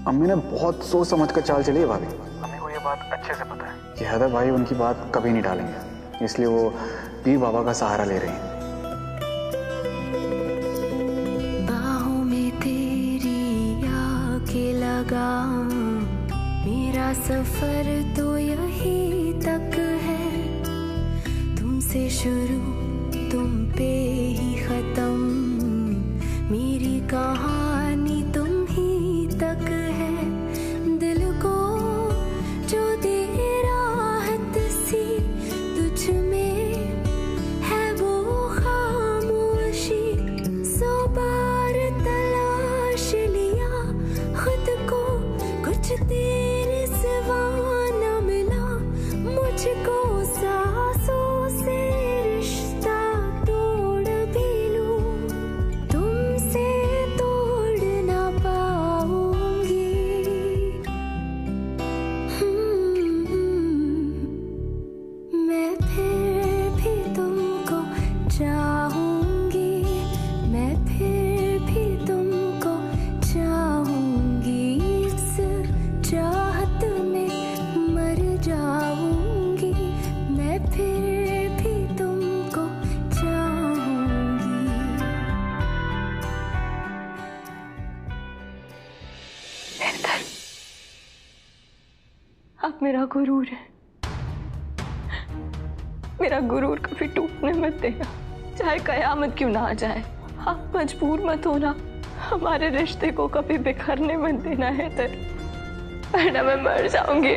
अम्मी ने बहुत सोच समझ कर चाल चली है भाभी। अम्मी को ये बात अच्छे से पता है कि हैदर भाई उनकी बात कभी नहीं टालेंगे, इसलिए वो पीर बाबा का सहारा ले रही हैं। बाहों में तेरी आके लगा, मेरा सफर तो यही तक है, तुमसे शुरू तुम पे ही खत्म, मेरी कहानी तुम ही तक है। दिल को जो दे राहत सी तुझ में है वो खामोशी, 100 बार तलाश लिया खुद को, कुछ तेरे सिवा न मिला मुझको, सांसों से रिश्ता तोड़ भी लूं, तुमसे तोड़ ना पाऊंगी। मैं फिर भी तुमको चाहूंगी, मैं फिर भी तुमको चाहूंगी, इस चाहत में मर जाऊंगी, मैं फिर भी तुमको चाहूंगी। आप मेरा गुरूर है, मेरा गुरूर कभी टूटने मत देना, चाहे कयामत क्यों ना आ जाए। आप मजबूर मत होना, हमारे रिश्ते को कभी बिखरने मत देना है तर, वरना मैं मर जाऊंगी,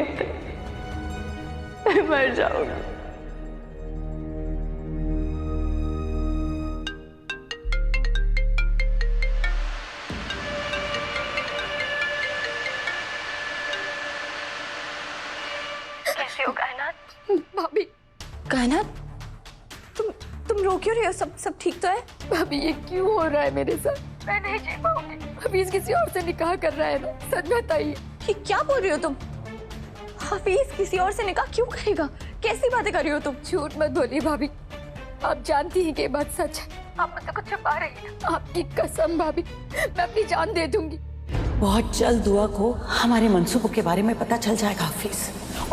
मैं मर जाऊंगी। कैसे हो कायनात? भाभी, कायनात, तुम रो क्यों रही हो? सब ठीक तो है? भाभी ये क्यों हो रहा है मेरे साथ? मैं नहीं जी पाऊंगी। हफीज किसी और से निकाह कर रहा है ना, सच बताइए। ये क्या बोल रही हो तुम? हफीज किसी और से निकाह क्यों करेगा? कैसी बातें कर रही हो तुम? झूठ मत बोलिए भाभी, आप जानती हैं कि ये बात सच है। आप मुझसे कुछ छुपा रही हैं। आपकी कसम भाभी, मैं अपनी जान दे दूंगी। बहुत जल्द दुआ को हमारे मंसूबों के बारे में पता चल जाएगा हफीज,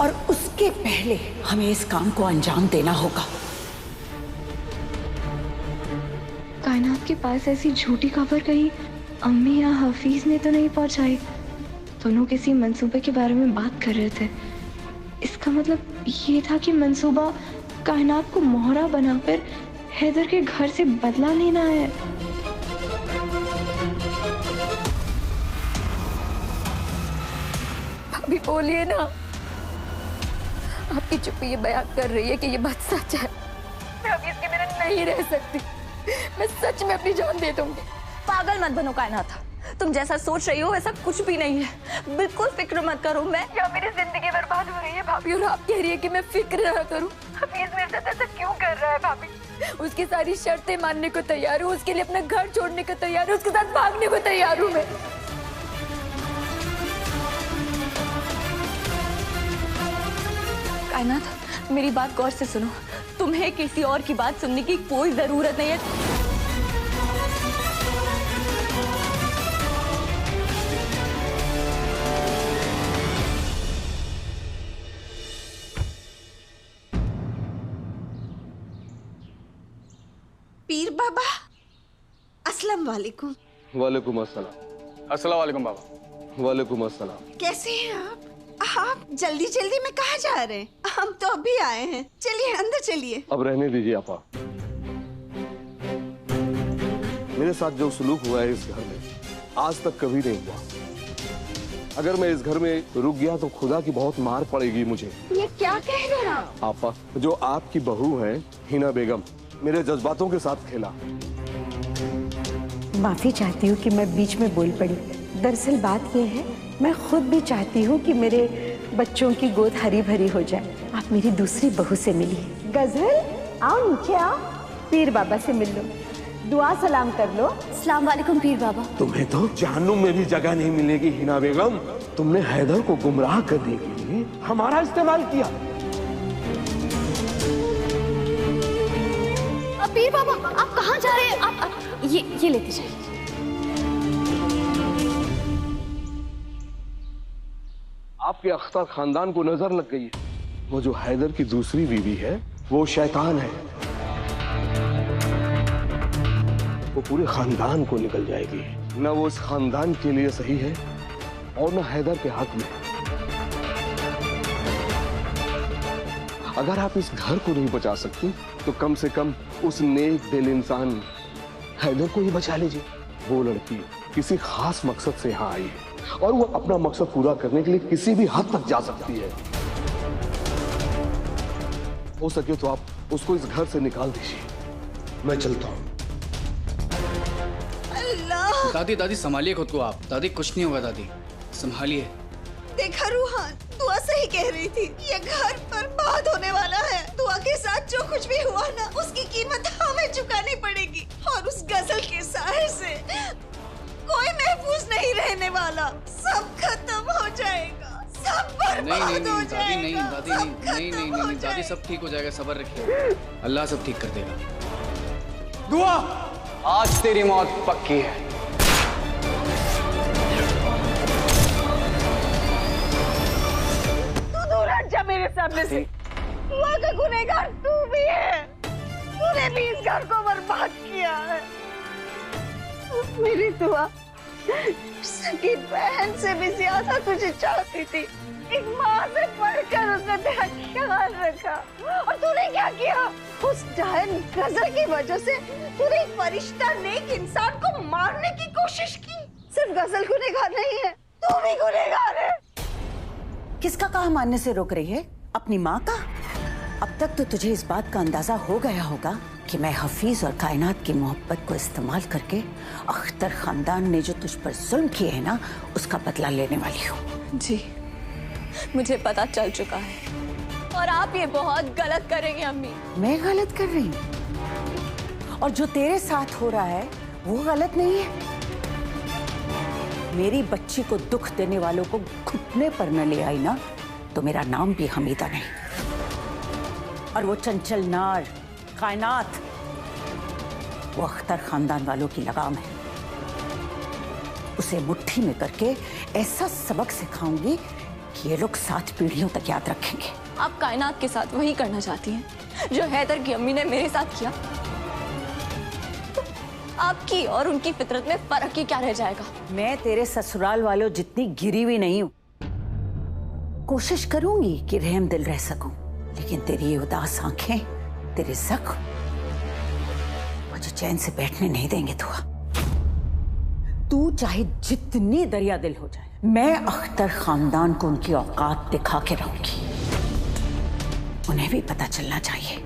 और उसके पहले हमें इस काम को अंजाम देना होगा। कायनात के पास ऐसी झूठी खबर कहीं अम्मी या हफीज ने तो नहीं पहुंचाई? दोनों किसी मंसूबे के बारे में बात कर रहे थे। इसका मतलब ये था कि मंसूबा कायनात को मोहरा बनाकर हैदर के घर से बदला लेना है। भाभी बोलिए ना, आपकी चुप्पी ये बयान कर रही है कि ये बात सच है। मैं अभी इसके बिना नहीं रह सकती, मैं सच में अपनी जान दे दूंगी। पागल मत बनो कायनात, तुम जैसा सोच रही हो वैसा कुछ भी नहीं है, बिल्कुल फिक्र मत करो। मैं या मेरी जिंदगी बर्बाद हो रही है भाभी, और आप कह रही है कि मैं फिक्र ना करूं। हफीज मेरे साथ ऐसा क्यों कर रहा है भाभी? उसकी सारी शर्तें मानने को तैयार हूँ, उसके लिए अपना घर छोड़ने को तैयार हूँ, उसके साथ भागने को तैयार हूँ मैं। कायनात, मेरी बात गौर से सुनो, तुम्हें किसी और की बात सुनने की कोई जरूरत नहीं है। पीर बाबा, अस्सलाम वालेकुम। वालेकुम अस्सलाम। अस्सलाम वालेकुम बाबा। वालेकुम अस्सलाम। कैसे हैं आप? आप जल्दी जल्दी में कहाँ जा रहे हैं? हम तो अभी आए हैं, चलिए अंदर चलिए। अब रहने दीजिए आपा। मेरे साथ जो सलूक हुआ है इस घर में आज तक कभी नहीं हुआ। अगर मैं इस घर में रुक गया तो खुदा की बहुत मार पड़ेगी मुझे। ये क्या कह रहे हैं आप? आपा, जो आपकी बहू है हिना बेगम, मेरे जज्बातों के साथ खेला। माफी चाहती हूँ कि मैं बीच में बोल पड़ी। दरअसल बात यह है, मैं खुद भी चाहती हूँ कि मेरे बच्चों की गोद हरी भरी हो जाए। आप मेरी दूसरी बहू से मिलिए। गजल, आओ नीचे आओ, पीर बाबा से मिल लो, दुआ सलाम कर लो। अस्सलाम वालेकुम पीर बाबा। तुम्हें तो जहन्नुम में भी जगह नहीं मिलेगी हिना बेगम। तुमने हैदर को गुमराह करने के लिए हमारा इस्तेमाल किया। पीर बाबा, आप कहाँ जा रहे हैं? आप ये लेते जाइए। आपके अख्तर खानदान को नजर लग गई है। वो जो हैदर की दूसरी बीवी है वो शैतान है, वो पूरे खानदान को निकल जाएगी। न वो इस खानदान के लिए सही है और न हैदर के हक में। अगर आप इस घर को नहीं बचा सकती तो कम से कम उस नेक दिल इंसान हैदर को ही बचा लीजिए। वो लड़की किसी खास मकसद से यहाँ आई है और वो अपना मकसद पूरा करने के लिए किसी भी हद तक जा सकती है। हो सके तो आप उसको इस घर से निकाल दीजिए। मैं चलता हूँ। दादी दादी संभालिए खुद को आप। दादी कुछ नहीं होगा, दादी संभालिए। देखा रूहान, दुआ सही कह रही थी। ये घर बर्बाद होने वाला है। दुआ के साथ जो कुछ भी हुआ ना, उसकी कीमत हमें चुकानी पड़ेगी। और उस गजल के साए से कोई महफूज नहीं रहने वाला। सब खत्म हो जाएगा, सब बर्बाद हो जाएगा। दादी नहीं, दादी नहीं, दादी सब ठीक हो जाएगा, सब्र रखिए, अल्लाह सब ठीक कर देगा। दुआ, आज तेरी मौत पक्की है। जा मेरे सामने से। दुआ का गुनहगार तू भी है। तूने भी इस घर को बर्बाद किया है। मेरी दुआ सगी बहन से भी ज्यादा तुझे चाहती थी। एक माँ से बढ़कर उसने तेरा ख्याल रखा। और तूने क्या किया? उस डायन गजल की वजह से तूने एक फरिश्ता नेक इंसान को मारने की कोशिश की। सिर्फ गजल गुनहगार नहीं है, तू भी गुनहगार है। किसका कहा मानने से रोक रही है? अपनी माँ का? अब तक तो तुझे इस बात का अंदाजा हो गया होगा कि मैं हफीज और कायनात की मोहब्बत को इस्तेमाल करके अख्तर खानदान ने जो तुझ पर जुल्म किए हैं ना, उसका बदला लेने वाली हूँ। जी, मुझे पता चल चुका है और आप ये बहुत गलत करेंगे अम्मी। मैं गलत कर रही हूँ? और जो तेरे साथ हो रहा है वो गलत नहीं है? मेरी बच्ची को दुख देने वालों को घुटने पर न ले आई ना, तो मेरा नाम भी हमीदा नहीं। और वो चंचल नार कायनात, वो अख्तर खानदान वालों की लगाम है। उसे मुट्ठी में करके ऐसा सबक सिखाऊंगी कि ये लोग 7 पीढ़ियों तक याद रखेंगे। आप कायनात के साथ वही करना चाहती हैं जो हैदर की अम्मी ने मेरे साथ किया? आपकी और उनकी फितरत में फर्क ही क्या रह जाएगा? मैं तेरे ससुराल वालों जितनी गिरी हुई नहीं हूं। कोशिश करूंगी कि रहम दिल रह सकूं, लेकिन तेरी ये उदास आंखें, तेरे जख्म मुझे चैन से बैठने नहीं देंगे। तू चाहे जितनी दरिया दिल हो जाए, मैं अख्तर खानदान को उनकी औकात दिखा के रहूंगी। उन्हें भी पता चलना चाहिए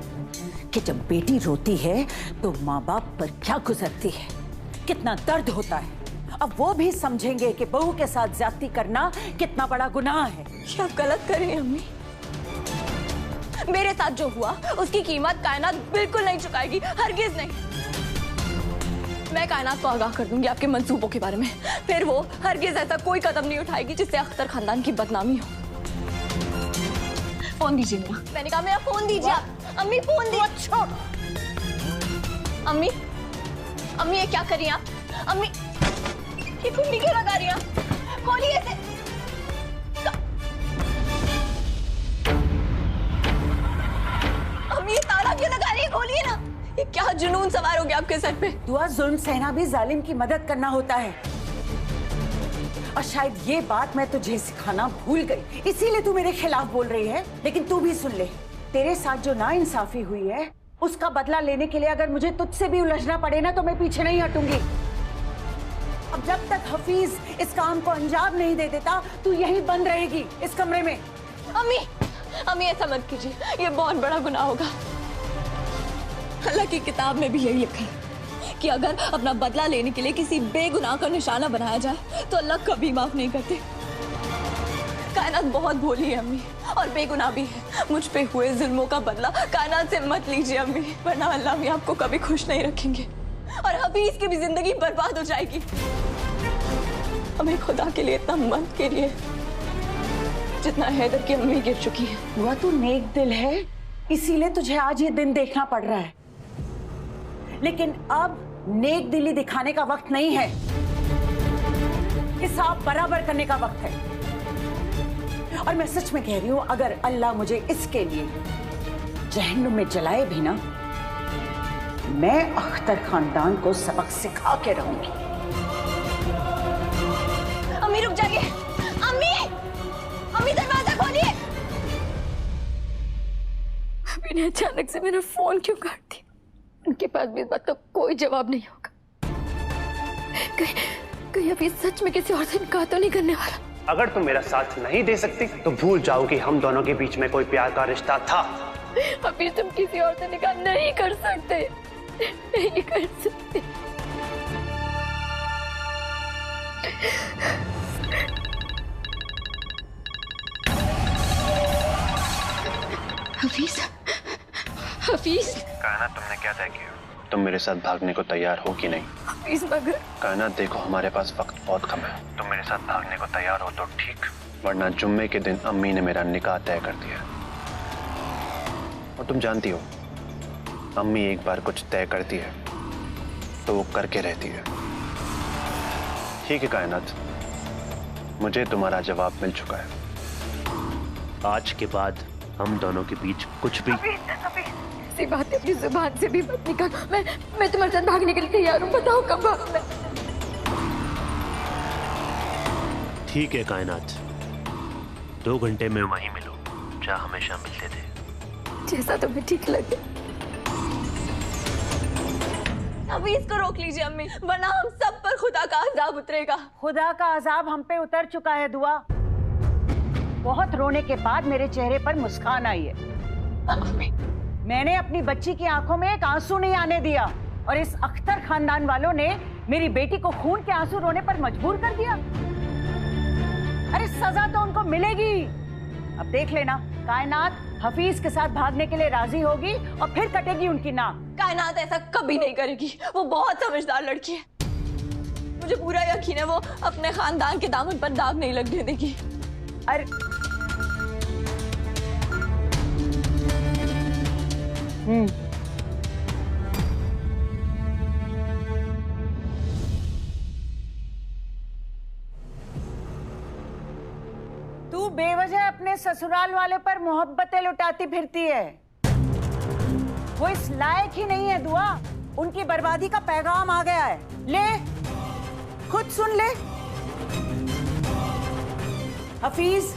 कि जब बेटी रोती है तो माँ बाप पर क्या गुजरती है, कितना दर्द होता है। अब वो भी समझेंगे कि बहू के साथ ज्यादती करना कितना बड़ा गुनाह है। क्या आप गलत कर रही हैं अम्मी? मेरे साथ जो हुआ उसकी कीमत कायनात बिल्कुल नहीं चुकाएगी, हरगिज नहीं। मैं कायनात को आगाह कर दूंगी आपके मंसूबों के बारे में, फिर वो हरगिज ऐसा कोई कदम नहीं उठाएगी जिससे अख्तर खानदान की बदनामी हो। फोन दीजिए मेरा। मैंने कहा मेरा फोन दीजिए आप। अम्मी फोन दीजिए। अम्मी, अम्मी ये क्या कर रही हैं आप? अम्मी ये कुंडी क्यों लगा रही हैं आप? खोलिए इसे। अम्मी ये ताला क्यों लगा रही है? खोलिए ना। ये क्या जुनून सवार हो गया आपके सर पे? दुआ जुल्म सहना भी जालिम की मदद करना होता है। और शायद ये बात मैं तुझे सिखाना भूल गई, इसीलिए तू मेरे खिलाफ बोल रही है। लेकिन तू भी सुन ले, तेरे साथ जो नाइंसाफी हुई है उसका बदला लेने के लिए अगर मुझे तुझसे भी उलझना पड़े ना, तो मैं पीछे नहीं हटूंगी। अब जब तक हफीज इस काम को अंजाम नहीं दे देता, तू यहीं बंद रहेगी इस कमरे में। अम्मी, अम्मी ऐसा मत कीजिए, ये बहुत बड़ा गुनाह होगा। अल्लाह की किताब में भी यही लिखा है कि अगर अपना बदला लेने के लिए किसी बेगुनाह का निशाना बनाया जाए तो अल्लाह कभी माफ नहीं करते। कायनात बहुत भोली है अम्मी, और बेगुनाह भी है। मुझ पे हुए जुल्मों का बदला कायनात से मत लीजिए अम्मी, वरना अल्लाह भी आपको कभी खुश नहीं रखेंगे और हफीज की भी जिंदगी बर्बाद हो जाएगी। हमें खुदा के लिए इतना मत कीजिए जितना हैदर की अम्मी गिर चुकी है। हुआ तू नेक दिल है, इसीलिए तुझे आज ये दिन देखना पड़ रहा है। लेकिन अब नेक दिली दिखाने का वक्त नहीं है, हिसाब बराबर करने का वक्त है। और मैं सच में कह रही हूँ, अगर अल्लाह मुझे इसके लिए जहन्नुम में जलाए भी ना, मैं अख्तर खानदान को सबक सिखा के रहूंगी। अम्मी रुक जाइए। अम्मी, अम्मी दरवाजा खोलिए। अम्मी ने अचानक से मेरा फोन क्यों काट दिया? उनके पास भी इस बात का कोई जवाब नहीं होगा। कहीं अभी सच में किसी और से निकाह तो नहीं करने वाला? अगर तुम मेरा साथ नहीं दे सकती तो भूल जाओ कि हम दोनों के बीच में कोई प्यार का रिश्ता था। अभी तुम किसी और से निकाह नहीं कर सकते, नहीं कर सकते। हफीज, हफीज। कायनात, तुमने क्या तय किया? तुम मेरे साथ भागने को तैयार हो कि नहीं? हफीज मगर कायनात देखो, हमारे पास वक्त बहुत कम है। तुम मेरे साथ भागने को तैयार हो तो ठीक, वरना जुम्मे के दिन अम्मी ने मेरा निकाह तय कर दिया। और तुम जानती हो, अम्मी एक बार कुछ तय करती है तो वो करके रहती है। ठीक है कायनात, मुझे तुम्हारा जवाब मिल चुका है। आज के बाद हम दोनों के बीच कुछ भी ऐसी बात अपनी जुबान से भी मत निकाल। मैं तुम्हारे साथ भागने के लिए तैयार हूँ, बताओ कब भागना। ठीक है कायनात, 2 घंटे में वहीं मिलो जहाँ हमेशा मिलते थे। जैसा तुम्हें ठीक लगे। अभी इसको रोक लीजिए अम्मी, वरना हम सब पर खुदा का अजाब उतरेगा। खुदा का अजाब हम पे उतर चुका है दुआ। बहुत रोने के बाद मेरे चेहरे पर मुस्कान आई है। मैंने अपनी बच्ची की आंखों में एक आंसू नहीं आने दिया, और इस अख्तर खानदान वालों ने मेरी बेटी को खून के आंसू रोने पर मजबूर कर दिया। अरे सजा तो उनको मिलेगी। अब देख लेना, कायनात हफीज के साथ भागने के लिए राजी होगी और फिर कटेगी उनकी नाक। कायनात ऐसा कभी नहीं करेगी, वो बहुत समझदार लड़की है। मुझे पूरा यकीन है वो अपने खानदान के दामन पर दाग नहीं लगने देगी। अरे तू बेवजह अपने ससुराल वाले पर मोहब्बतें लुटाती फिरती है। वो इस लायक ही नहीं है दुआ। उनकी बर्बादी का पैगाम आ गया है। ले, खुद सुन ले। हफीज,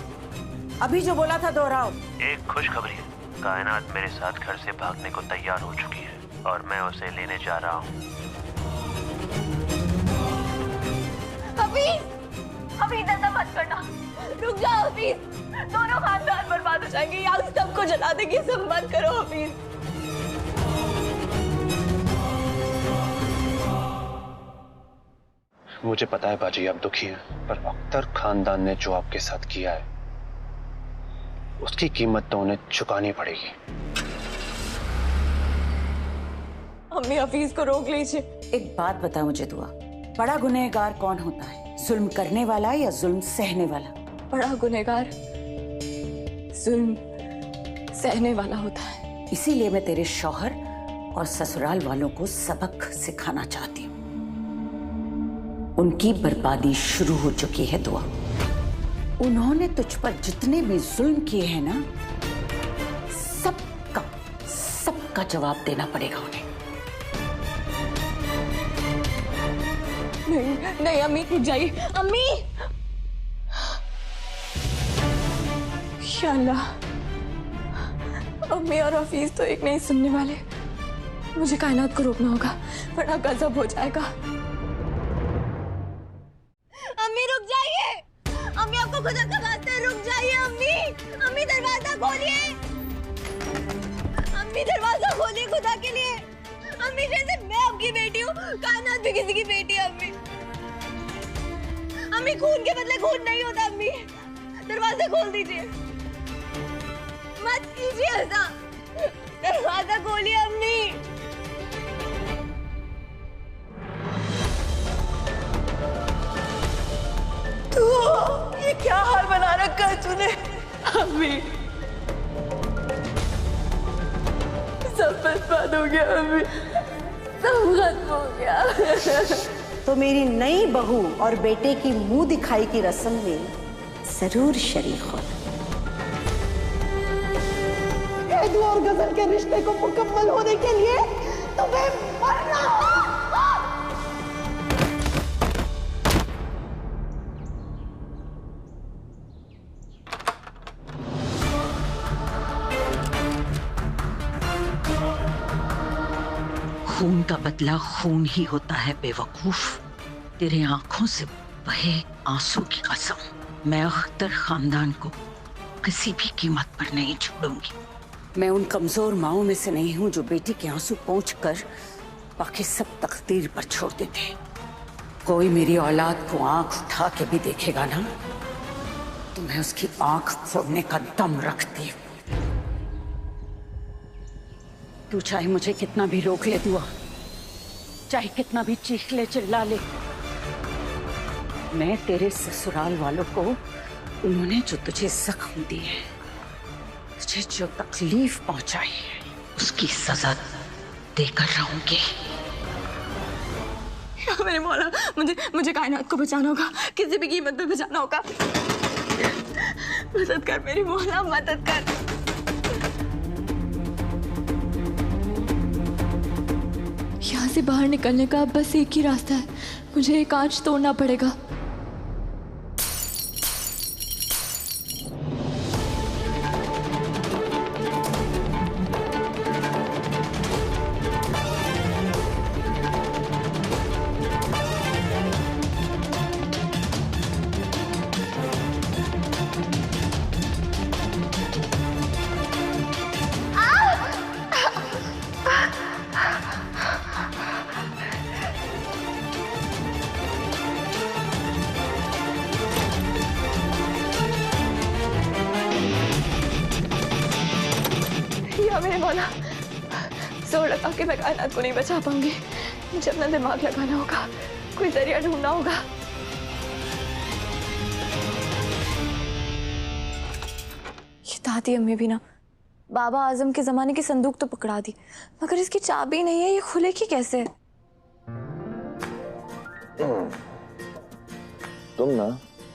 अभी जो बोला था दोहराओ। एक खुशखबरी है, कायनात मेरे साथ घर से भागने को तैयार हो चुकी है और मैं उसे लेने जा रहा हूँ। हफीज, हफीज ऐसा मत करना, रुक जाओ हफीज। दोनों खानदान बर्बाद हो जाएंगे, या सबको जला देंगे। सब मत करो हफीज। मुझे पता है बाजी आप दुखी हैं, पर अख्तर खानदान ने जो आपके साथ किया है उसकी कीमत तो उन्हें चुकानी पड़ेगी। अम्मी हफीज को रोक लीजिए। एक बात बता मुझे दुआ, बड़ा गुनहगार कौन होता है? जुल्म करने वाला या जुल्म सहने वाला? बड़ा गुनहगार जुल्म सहने वाला होता है। इसीलिए मैं तेरे शौहर और ससुराल वालों को सबक सिखाना चाहती हूँ। उनकी बर्बादी शुरू हो चुकी है दुआ। उन्होंने तुझ पर जितने भी जुल्म किए हैं ना, सबका जवाब देना पड़ेगा उन्हें। नहीं नहीं अम्मी, रुक जाइए अम्मी। या अल्लाह, अम्मी और हफीज तो एक नहीं सुनने वाले। मुझे कायनात को रोकना होगा, वरना गजब हो जाएगा। अम्मी रुक जाइए। अम्मी आपको खुदा का वास्ता है, रुक जाइए अम्मी। अम्मी दरवाजा खोलिए। अम्मी दरवाजा खोलिए खुदा के लिए। अम्मी जैसे मैं आपकी बेटी हूँ, कायनात भी किसी की बेटी है अम्मी। अम्मी खून के बदले खून नहीं होता अम्मी। दरवाजा खोल दीजिए, मत कीजिए ऐसा। दरवाजा खोलिए अम्मी। तो ये क्या हाल बना रखा है तूने अम्मी? सब बर्बाद हो गया अम्मी, सब खत्म हो गया। तो मेरी नई बहू और बेटे की मुंह दिखाई की रस्म में जरूर शरीक होना। हैदू और गजल के रिश्ते को मुकम्मल होने के लिए तुम्हें मरना होगा। खून का बदला खून ही होता है बेवकूफ। तेरे आंखों से बहे आंसू की कसम, मैं अख्तर खानदान को किसी भी कीमत पर नहीं छोड़ूंगी। मैं उन कमजोर माओं में से नहीं हूं जो बेटी के आंसू पोंछ कर बाकी सब तकदीर पर छोड़ देते। कोई मेरी औलाद को आंख उठा के भी देखेगा ना तो मैं उसकी आंख फोड़ने का दम रखती हूँ। तू चाहे मुझे कितना भी रोक ले दुआ, चाहे कितना भी चीख ले चिल्ला ले, मैं तेरे ससुराल वालों को उन्होंने जो तुझे जख्म दिए, तुझे जो तकलीफ पहुंचाई है, उसकी सजा देकर रहूंगी। मेरे मौला, मुझे कायनात को बचाना होगा, किसी भी कीमत पे बचाना होगा। मदद कर मेरी मौला, मदद कर। यहाँ से बाहर निकलने का बस एक ही रास्ता है, मुझे ये कांच तोड़ना पड़ेगा। मेरे मौला, जोर लगा के मैं कायनात को नहीं बचा पाऊंगी। मुझे अपना दिमाग लगाना होगा, कोई जरिया ढूंढना होगा। ये दादी अम्मी भी ना बाबा आजम के जमाने की संदूक तो पकड़ा दी, मगर इसकी चाबी नहीं है, ये खुलेगी कैसे? तुम ना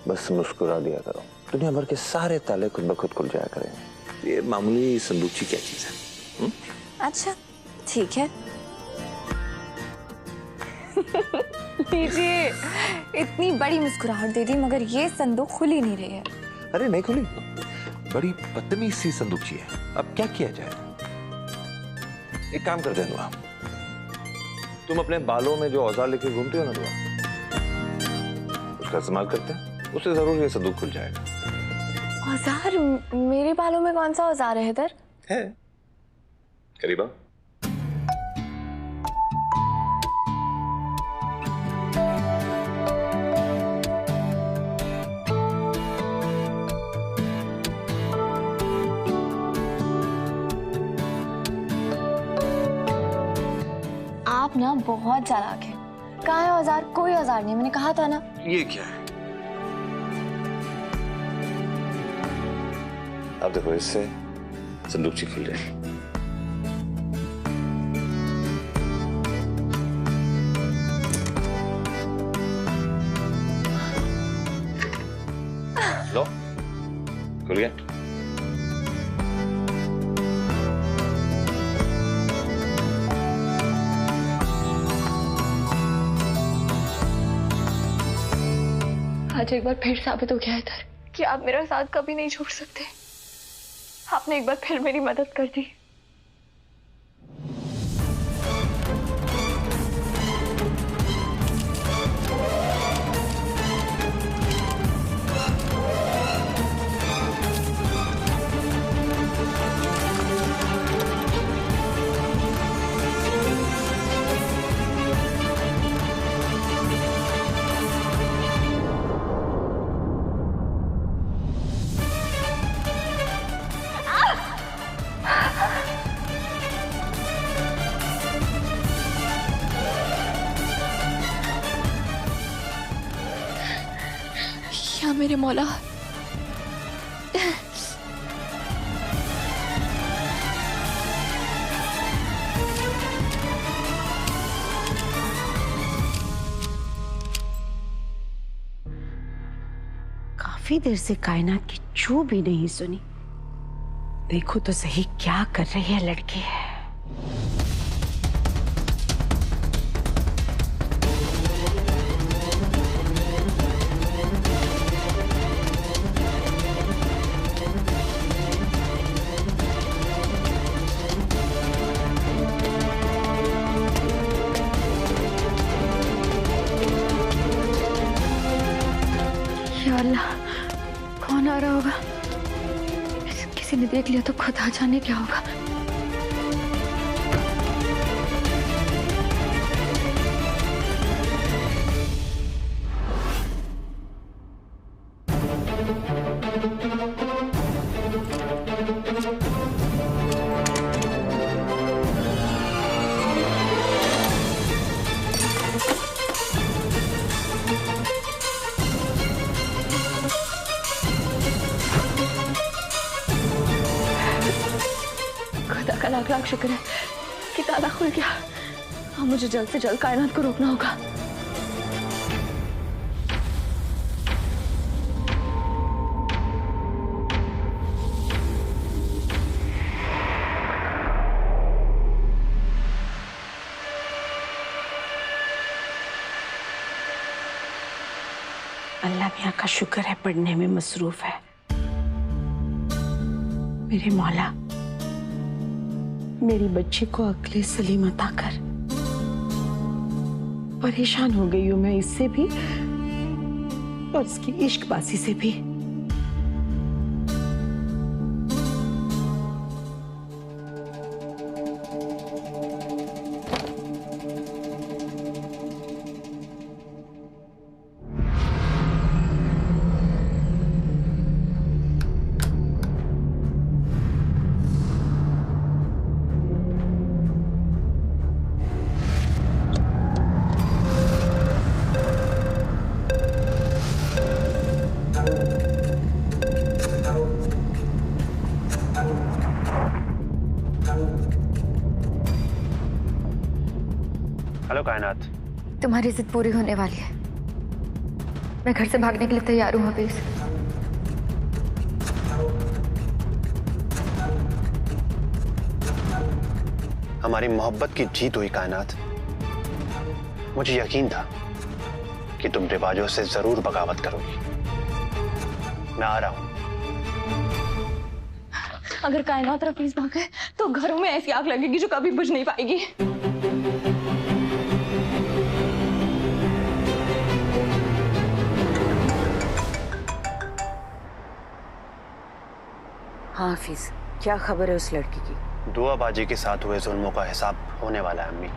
बस मुस्कुरा दिया करो, दुनिया भर के सारे ताले खुद ब खुद खुल जाया करेंगे। ये मामूली संदूकची क्या चीज है? अच्छा ठीक है। लीजिए, इतनी बड़ी मुस्कुराहट दे दी मगर ये संदूक खुल ही नहीं रही है। अरे नहीं खुली, बड़ी बदतमीज सी संदूकची है, अब क्या किया जाए? एक काम कर दे दुआ, तुम अपने बालों में जो औजार लेके घूमते हो ना दुआ, उसका इस्तेमाल करते हैं, उससे जरूर ये संदूक खुल जाएगा। औजार? मेरे बालों में कौन सा औजार है इधर? है करीबा। आप ना बहुत चालाक हैं। कहाँ है औजार? कोई औजार नहीं, मैंने कहा था ना। ये क्या है? अब देखो, इससे संदूकची खुल जाएगी। लो, खुल गया। आज एक बार फिर साबित हो गया है इधर कि आप मेरा साथ कभी नहीं छोड़ सकते। आपने एक बार फिर मेरी मदद कर दी। या मेरे मौला, काफी देर से कायनात की चू भी नहीं सुनी। देखो तो सही क्या कर रही है लड़की है। या अल्लाह, कौन आ रहा होगा? किसी ने देख लिया तो खुदा जाने क्या होगा। खुदा का लाख लाख शुक्र है कि ताला खुल गया। अब मुझे जल्द से जल्द कायनात को रोकना होगा। अल्लाह मियाँ का शुक्र है पढ़ने में मसरूफ है। मेरे मौला मेरी बच्ची को अक्ले सलीम अता कर। परेशान हो गई हूं मैं इससे भी और इसकी इश्कबाजी से भी। हेलो कायनात। तुम्हारी जिद पूरी होने वाली है। मैं घर से भागने के लिए तैयार हूँ हफीज। हमारी मोहब्बत की जीत हुई कायनात। मुझे यकीन था कि तुम रिवाजों से जरूर बगावत करोगी। मैं आ रहा हूं। अगर कायनात और हफीज भाग गए तो घरों में ऐसी आग लगेगी जो कभी बुझ नहीं पाएगी। हाँ हफीज, क्या खबर है उस लड़की की? दुआबाजी के साथ हुए जुल्मों का हिसाब होने वाला है अम्मी।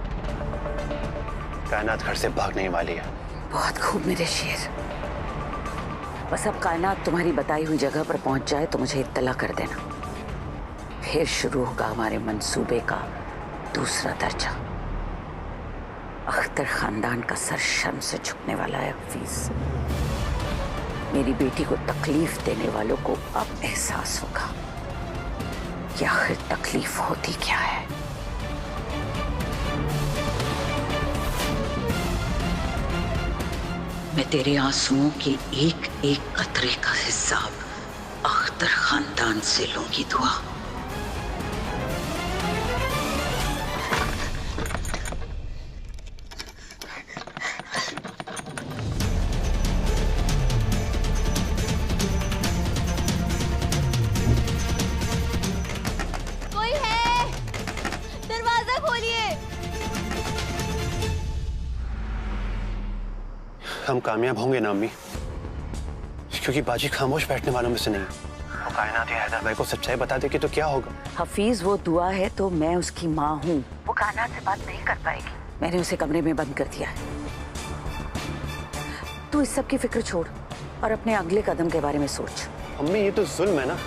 कायनात घर से भागने वाली है। बहुत खूब मेरे शेर। बस अब कायनात तुम्हारी बताई हुई जगह पर पहुंच जाए तो मुझे इत्तला कर देना। फिर शुरू होगा हमारे मंसूबे का दूसरा दर्जा। अख्तर खानदान का सर शर्म से झुकने वाला है हफीज। मेरी बेटी को तकलीफ देने वालों को अब एहसास होगा कि आखिर तकलीफ होती क्या है। मैं तेरे आंसुओं के एक एक कतरे का हिसाब अख्तर खानदान से लूंगी दुआ। कोई है? दरवाजा खोलिए। हम कामयाब होंगे ना अम्मी, क्योंकि बाजी खामोश बैठने वालों में से नहीं। वो कायनात या हैदर भाई को सच्चाई बता देगी तो क्या होगा? हफीज वो दुआ है तो मैं उसकी माँ हूँ। वो कायनात से बात नहीं कर पाएगी। मैंने उसे कमरे में बंद कर दिया है। तू इस सब की फिक्र छोड़ और अपने अगले कदम के बारे में सोच। अम्मी ये तो जुल्म है ना।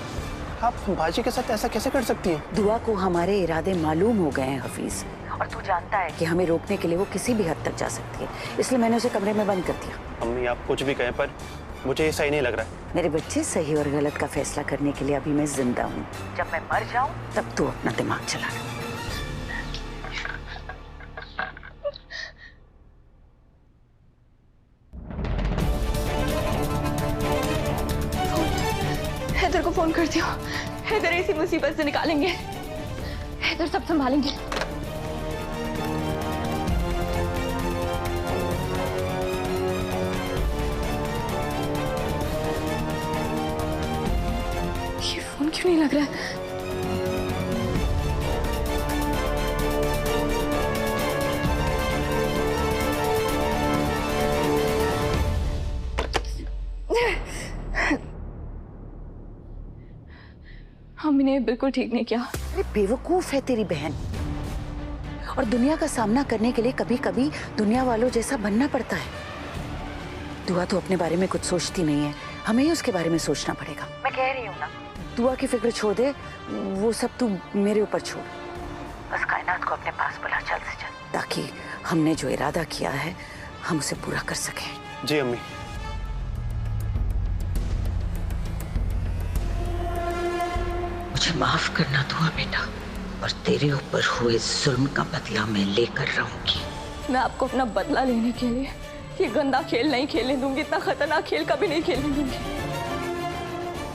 आप बाजी के साथ ऐसा कैसे कर सकती हैं? दुआ को हमारे इरादे मालूम हो गए हैं हफीज, और तू जानता है कि हमें रोकने के लिए वो किसी भी हद तक जा सकती है। इसलिए मैंने उसे कमरे में बंद कर दिया। अम्मी आप कुछ भी कहें पर मुझे ये सही नहीं लग रहा है। मेरे बच्चे, सही और गलत का फैसला करने के लिए अभी मैं जिंदा हूँ। जब मैं मर जाऊँ तब तू अपना दिमाग चला। हैदर को फोन कर दियो। हैदर इसी मुसीबत से निकालेंगे। हैदर सब संभालेंगे। ये फोन क्यों नहीं लग रहा है? हमने बिल्कुल ठीक नहीं किया। अरे बेवकूफ है तेरी बहन, और दुनिया का सामना करने के लिए कभी कभी दुनिया वालों जैसा बनना पड़ता है। दुआ तो अपने बारे में कुछ सोचती नहीं है, हमें ही उसके बारे में सोचना पड़ेगा। मैं कह रही हूँ ना, दुआ की फिक्र छोड़ दे, वो सब तू मेरे ऊपर छोड़। बस कायनात को अपने पास बुला जल्द से जल्द, ताकि हमने जो इरादा किया है हम उसे पूरा कर सकें। जी अम्मी। मुझे माफ करना दुआ बेटा, और तेरे ऊपर हुए जुल्म का बदला मैं लेकर रहूंगी। मैं आपको अपना बदला लेने के लिए ये गंदा खेल नहीं खेलने दूंगी। इतना खतरनाक खेल कभी नहीं खेलने दूंगी।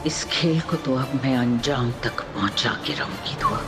इस खेल को तो अब मैं अंजाम तक पहुंचा के रहूंगी दुआ।